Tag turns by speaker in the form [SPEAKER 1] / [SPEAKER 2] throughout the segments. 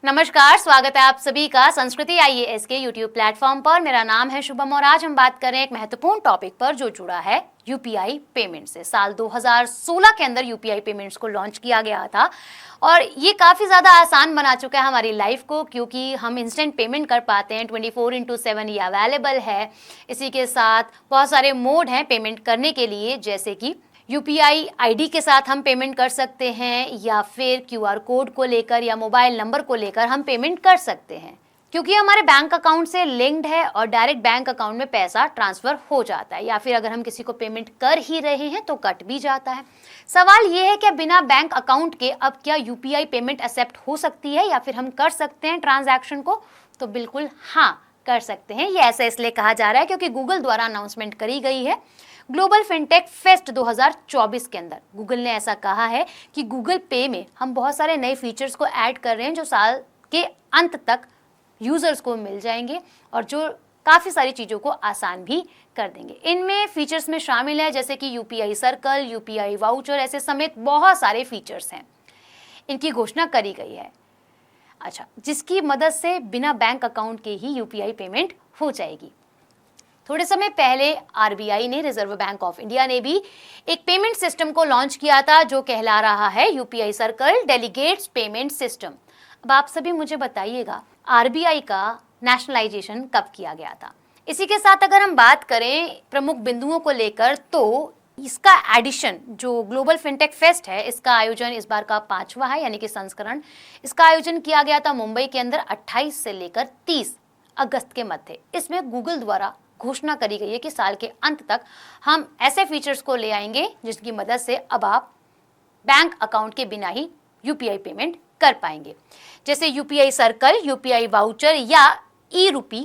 [SPEAKER 1] नमस्कार, स्वागत है आप सभी का संस्कृति आईएएस के यूट्यूब प्लेटफॉर्म पर। मेरा नाम है शुभम और आज हम बात करें एक महत्वपूर्ण टॉपिक पर जो जुड़ा है यूपीआई पेमेंट से। साल 2016 के अंदर यूपीआई पेमेंट्स को लॉन्च किया गया था और ये काफ़ी ज़्यादा आसान बना चुका है हमारी लाइफ को, क्योंकि हम इंस्टेंट पेमेंट कर पाते हैं। 24/7 ये अवेलेबल है। इसी के साथ बहुत सारे मोड हैं पेमेंट करने के लिए, जैसे कि यूपीआई आईडी के साथ हम पेमेंट कर सकते हैं या फिर क्यूआर कोड को लेकर या मोबाइल नंबर को लेकर हम पेमेंट कर सकते हैं, क्योंकि हमारे बैंक अकाउंट से लिंक्ड है और डायरेक्ट बैंक अकाउंट में पैसा ट्रांसफ़र हो जाता है, या फिर अगर हम किसी को पेमेंट कर ही रहे हैं तो कट भी जाता है। सवाल ये है कि बिना बैंक अकाउंट के अब क्या यूपीआई पेमेंट एक्सेप्ट हो सकती है या फिर हम कर सकते हैं ट्रांजैक्शन को? तो बिल्कुल हाँ, कर सकते हैं। ये ऐसा इसलिए कहा जा रहा है क्योंकि गूगल द्वारा अनाउंसमेंट करी गई है ग्लोबल फिनटेक फेस्ट 2024 के अंदर। गूगल ने ऐसा कहा है कि गूगल पे में हम बहुत सारे नए फीचर्स को ऐड कर रहे हैं जो साल के अंत तक यूज़र्स को मिल जाएंगे और जो काफ़ी सारी चीज़ों को आसान भी कर देंगे। इनमें फीचर्स में शामिल है जैसे कि यूपीआई सर्कल, यूपीआई वाउचर, ऐसे समेत बहुत सारे फीचर्स हैं। इनकी घोषणा करी गई है, अच्छा, जिसकी मदद से बिना बैंक अकाउंट के ही यूपीआई पेमेंट हो जाएगी। थोड़े समय पहले आरबीआई ने, रिजर्व बैंक ऑफ इंडिया ने भी एक पेमेंट सिस्टम को लॉन्च किया था जो कहला रहा है UPI circle delegates payment system. अब आप सभी मुझे बताइएगा, आरबीआई का नेशनलाइजेशन कब किया गया था? इसी के साथ अगर हम बात करें प्रमुख बिंदुओं को लेकर, तो इसका एडिशन जो ग्लोबल फिनटेक फेस्ट है, इसका आयोजन इस बार का 5वां है, यानी कि संस्करण। इसका आयोजन किया गया था मुंबई के अंदर 28 से लेकर 30 अगस्त के मध्य। इसमें गूगल द्वारा घोषणा करी गई है कि साल के अंत तक हम ऐसे फीचर्स को ले आएंगे जिसकी मदद से अब आप बैंक अकाउंट के बिना ही यूपीआई पेमेंट कर पाएंगे, जैसे यूपीआई सर्कल, यूपीआई वाउचर या ई रूपी,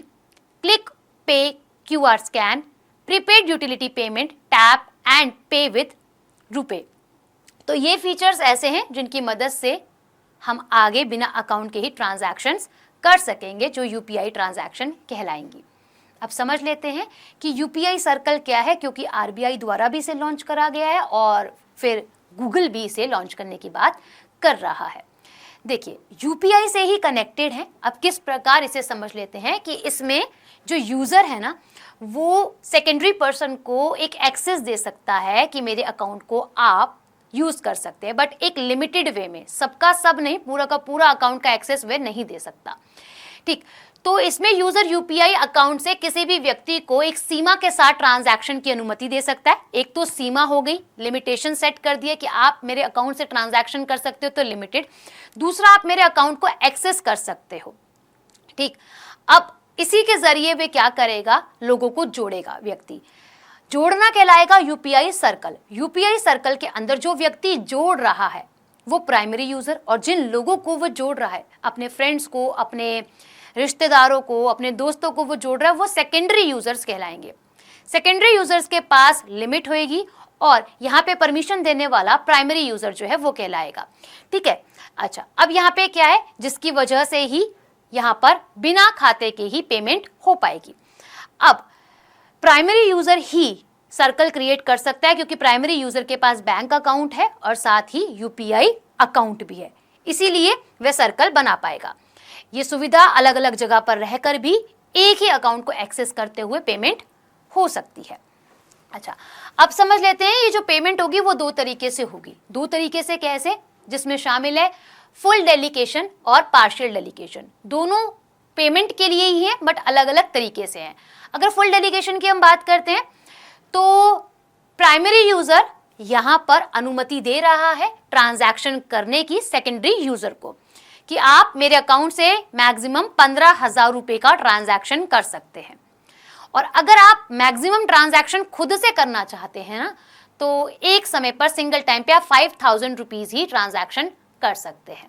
[SPEAKER 1] क्लिक पे, QR scan, prepaid utility payment, tap and पे विद रुपे। तो ये फीचर्स ऐसे हैं जिनकी मदद से हम आगे बिना अकाउंट के ही ट्रांजैक्शंस कर सकेंगे, जो यूपीआई ट्रांजैक्शन कहलाएंगी। अब समझ लेते हैं कि यूपीआई सर्कल क्या है, क्योंकि आरबीआई द्वारा भी इसे लॉन्च करा गया है और फिर गूगल भी इसे लॉन्च करने की बात कर रहा है। देखिए, यूपीआई से ही कनेक्टेड है। अब किस प्रकार इसे समझ लेते हैं कि इसमें जो यूज़र है ना, वो सेकेंडरी पर्सन को एक एक्सेस दे सकता है कि मेरे अकाउंट को आप यूज़ कर सकते हैं, बट एक लिमिटेड वे में, सबका सब नहीं, पूरा का पूरा अकाउंट का एक्सेस वे नहीं दे सकता। ठीक, तो इसमें यूजर यूपीआई अकाउंट से किसी भी व्यक्ति को एक सीमा के साथ ट्रांजैक्शन की अनुमति दे सकता है। एक तो सीमा हो गई, लिमिटेशन सेट कर दिया कि आप मेरे अकाउंट से ट्रांजैक्शन कर सकते हो, तो लिमिटेड। दूसरा, आप मेरे अकाउंट को एक्सेस कर सकते हो। ठीक, अब इसी के जरिए वे क्या करेगा, लोगों को जोड़ेगा। व्यक्ति जोड़ना कहलाएगा यूपीआई सर्कल। यूपीआई सर्कल के अंदर जो व्यक्ति जोड़ रहा है वो प्राइमरी यूजर, और जिन लोगों को वो जोड़ रहा है, अपने फ्रेंड्स को, अपने रिश्तेदारों को, अपने दोस्तों को वो जोड़ रहा है, वो सेकेंडरी यूजर्स कहलाएंगे। सेकेंडरी यूजर्स के पास लिमिट होएगी और यहाँ पे परमिशन देने वाला प्राइमरी यूजर जो है वो कहलाएगा। ठीक है, अच्छा, अब यहाँ पे क्या है, जिसकी वजह से ही यहाँ पर बिना खाते के ही पेमेंट हो पाएगी। अब प्राइमरी यूजर ही सर्कल क्रिएट कर सकता है, क्योंकि प्राइमरी यूजर के पास बैंक अकाउंट है और साथ ही यूपीआई अकाउंट भी है, इसीलिए वह सर्कल बना पाएगा। ये सुविधा अलग अलग जगह पर रहकर भी एक ही अकाउंट को एक्सेस करते हुए पेमेंट हो सकती है। अच्छा, अब समझ लेते हैं ये जो पेमेंट होगी वो दो तरीके से होगी। दो तरीके से कैसे? जिसमें शामिल है फुल डेलीकेशन और पार्शियल डेलीकेशन। दोनों पेमेंट के लिए ही है, बट अलग अलग तरीके से हैं। अगर फुल डेलीकेशन की हम बात करते हैं तो प्राइमरी यूजर यहाँ पर अनुमति दे रहा है ट्रांजैक्शन करने की सेकेंडरी यूजर को, कि आप मेरे अकाउंट से मैक्सिमम 15,000 रुपये का ट्रांजैक्शन कर सकते हैं। और अगर आप मैक्सिमम ट्रांजैक्शन खुद से करना चाहते हैं ना, तो एक समय पर सिंगल टाइम पे आप 5,000 रुपीज़ ही ट्रांजैक्शन कर सकते हैं।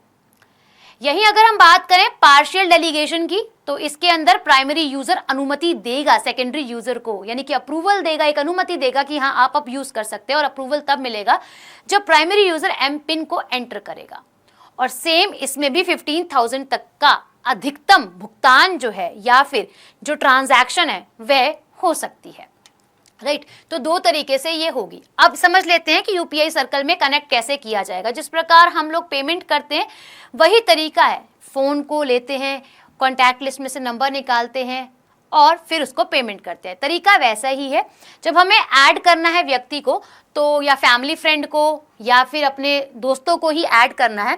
[SPEAKER 1] यही अगर हम बात करें पार्शियल डेलीगेशन की, तो इसके अंदर प्राइमरी यूजर अनुमति देगा सेकेंडरी यूजर को, यानी कि अप्रूवल देगा, एक अनुमति देगा कि हाँ आप अब यूज कर सकते हैं। और अप्रूवल तब मिलेगा जब प्राइमरी यूजर एम पिन को एंटर करेगा। और सेम इसमें भी 15,000 तक का अधिकतम भुगतान जो है या फिर जो ट्रांजैक्शन है वह हो सकती है। राइट, तो दो तरीके से ये होगी। अब समझ लेते हैं कि यूपीआई सर्कल में कनेक्ट कैसे किया जाएगा। जिस प्रकार हम लोग पेमेंट करते हैं वही तरीका है, फ़ोन को लेते हैं, कॉन्टैक्ट लिस्ट में से नंबर निकालते हैं और फिर उसको पेमेंट करते हैं। तरीका वैसा ही है। जब हमें ऐड करना है व्यक्ति को, तो या फैमिली फ्रेंड को या फिर अपने दोस्तों को ही ऐड करना है,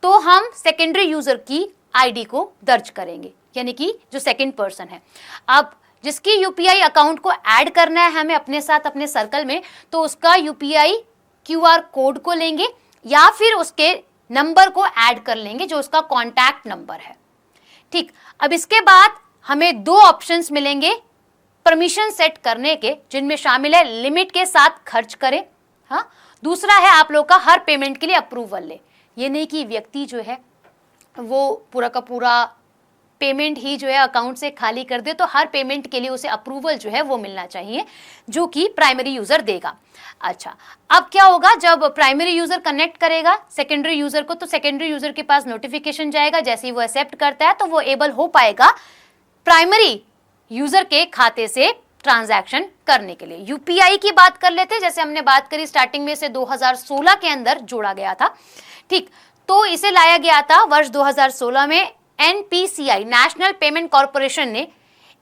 [SPEAKER 1] तो हम सेकेंडरी यूज़र की आईडी को दर्ज करेंगे, यानी कि जो सेकंड पर्सन है। अब जिसकी यूपीआई अकाउंट को ऐड करना है हमें अपने साथ अपने सर्कल में, तो उसका यूपीआई क्यूआर कोड को लेंगे या फिर उसके नंबर को ऐड कर लेंगे जो उसका कॉन्टैक्ट नंबर है। ठीक, अब इसके बाद हमें 2 ऑप्शंस मिलेंगे परमिशन सेट करने के, जिनमें शामिल है लिमिट के साथ खर्च करें, हाँ, दूसरा है आप लोग का हर पेमेंट के लिए अप्रूवल ले। ये नहीं कि व्यक्ति जो है वो पूरा का पूरा पेमेंट ही जो है अकाउंट से खाली कर दे, तो हर पेमेंट के लिए उसे अप्रूवल जो है वो मिलना चाहिए, जो कि प्राइमरी यूजर देगा। अच्छा, अब क्या होगा, जब प्राइमरी यूजर कनेक्ट करेगा सेकेंडरी यूजर को, तो सेकेंडरी यूजर के पास नोटिफिकेशन जाएगा। जैसे ही वो एक्सेप्ट करता है तो वो एबल हो पाएगा प्राइमरी यूजर के खाते से ट्रांजैक्शन करने के लिए। यूपीआई की बात कर लेते हैं। जैसे हमने बात करी स्टार्टिंग में, से 2016 के अंदर जोड़ा गया था। ठीक, तो इसे लाया गया था वर्ष 2016 में। एनपीसीआई, नेशनल पेमेंट कॉर्पोरेशन ने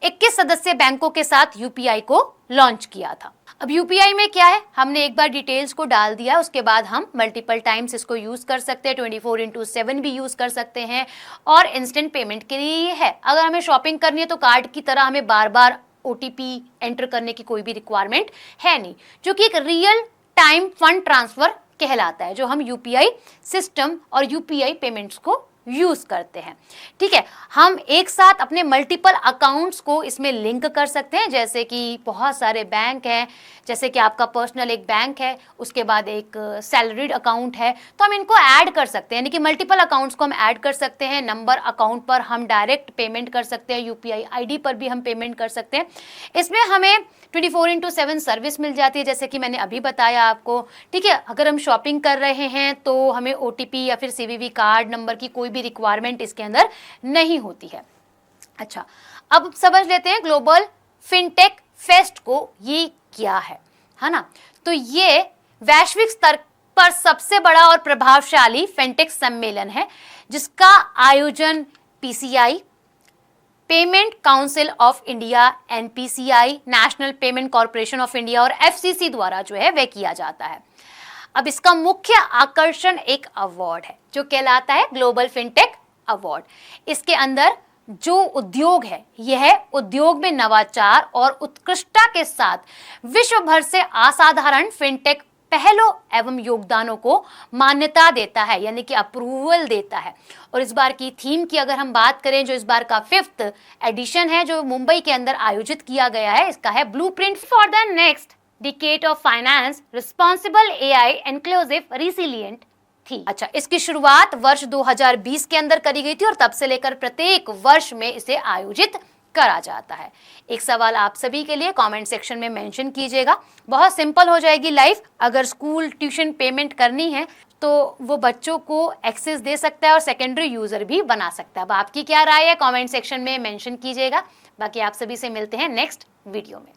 [SPEAKER 1] 21 सदस्य बैंकों के साथ यूपीआई को लॉन्च किया था। अब यूपीआई में क्या है, हमने एक बार डिटेल्स को डाल दिया, उसके बाद हम मल्टीपल टाइम्स इसको यूज कर सकते हैं, 24/7 भी यूज कर सकते हैं, और इंस्टेंट पेमेंट के लिए है। अगर हमें शॉपिंग करनी है तो कार्ड की तरह हमें बार बार ओटीपी एंटर करने की कोई भी रिक्वायरमेंट है नहीं, जो कि एक रियल टाइम फंड ट्रांसफर कहलाता है, जो हम यूपीआई सिस्टम और यूपीआई पेमेंट्स को यूज करते हैं। ठीक है, हम एक साथ अपने मल्टीपल अकाउंट्स को इसमें लिंक कर सकते हैं। जैसे कि बहुत सारे बैंक हैं, जैसे कि आपका पर्सनल एक बैंक है, उसके बाद एक सैलरीड अकाउंट है, तो हम इनको ऐड कर सकते हैं, यानी कि मल्टीपल अकाउंट्स को हम ऐड कर सकते हैं। नंबर अकाउंट पर हम डायरेक्ट पेमेंट कर सकते हैं, यूपीआई आईडी पर भी हम पेमेंट कर सकते हैं। इसमें हमें 24/7 सर्विस मिल जाती है, जैसे कि मैंने अभी बताया आपको। ठीक है, अगर हम शॉपिंग कर रहे हैं तो हमें ओटीपी या फिर सीवीवी कार्ड नंबर की कोई भी रिक्वायरमेंट इसके अंदर नहीं होती है। अच्छा, अब समझ लेते हैं ग्लोबल फिनटेक फेस्ट को ये क्या है ना। तो ये वैश्विक स्तर पर सबसे बड़ा और प्रभावशाली फिनटेक सम्मेलन है, जिसका आयोजन PCI, payment council of India, NPCI, national payment corporation of India और एफसीसी द्वारा जो है वह किया जाता है। अब इसका मुख्य आकर्षण एक अवार्ड है जो कहलाता है ग्लोबल फिनटेक अवार्ड। इसके अंदर जो उद्योग है, यह उद्योग में नवाचार और उत्कृष्टता के साथ विश्व भर से असाधारण फिनटेक पहलों एवं योगदानों को मान्यता देता है, यानी कि अप्रूवल देता है। और इस बार की थीम की अगर हम बात करें, जो इस बार का 5th एडिशन है, जो मुंबई के अंदर आयोजित किया गया है, इसका है blueprint for the next decade of finance, responsible AI, inclusive, resilient थी। अच्छा, इसकी शुरुआत वर्ष 2020 के अंदर करी गई थी और तब से लेकर प्रत्येक वर्ष में इसे आयोजित करा जाता है। एक सवाल आप सभी के लिए कमेंट सेक्शन में मेंशन कीजिएगा। बहुत सिंपल हो जाएगी लाइफ। अगर स्कूल ट्यूशन पेमेंट करनी है तो वो बच्चों को एक्सेस दे सकता है और सेकेंडरी यूजर भी बना सकता है। अब आपकी क्या राय है कमेंट सेक्शन में मेंशन कीजिएगा। बाकी आप सभी से मिलते हैं नेक्स्ट वीडियो में।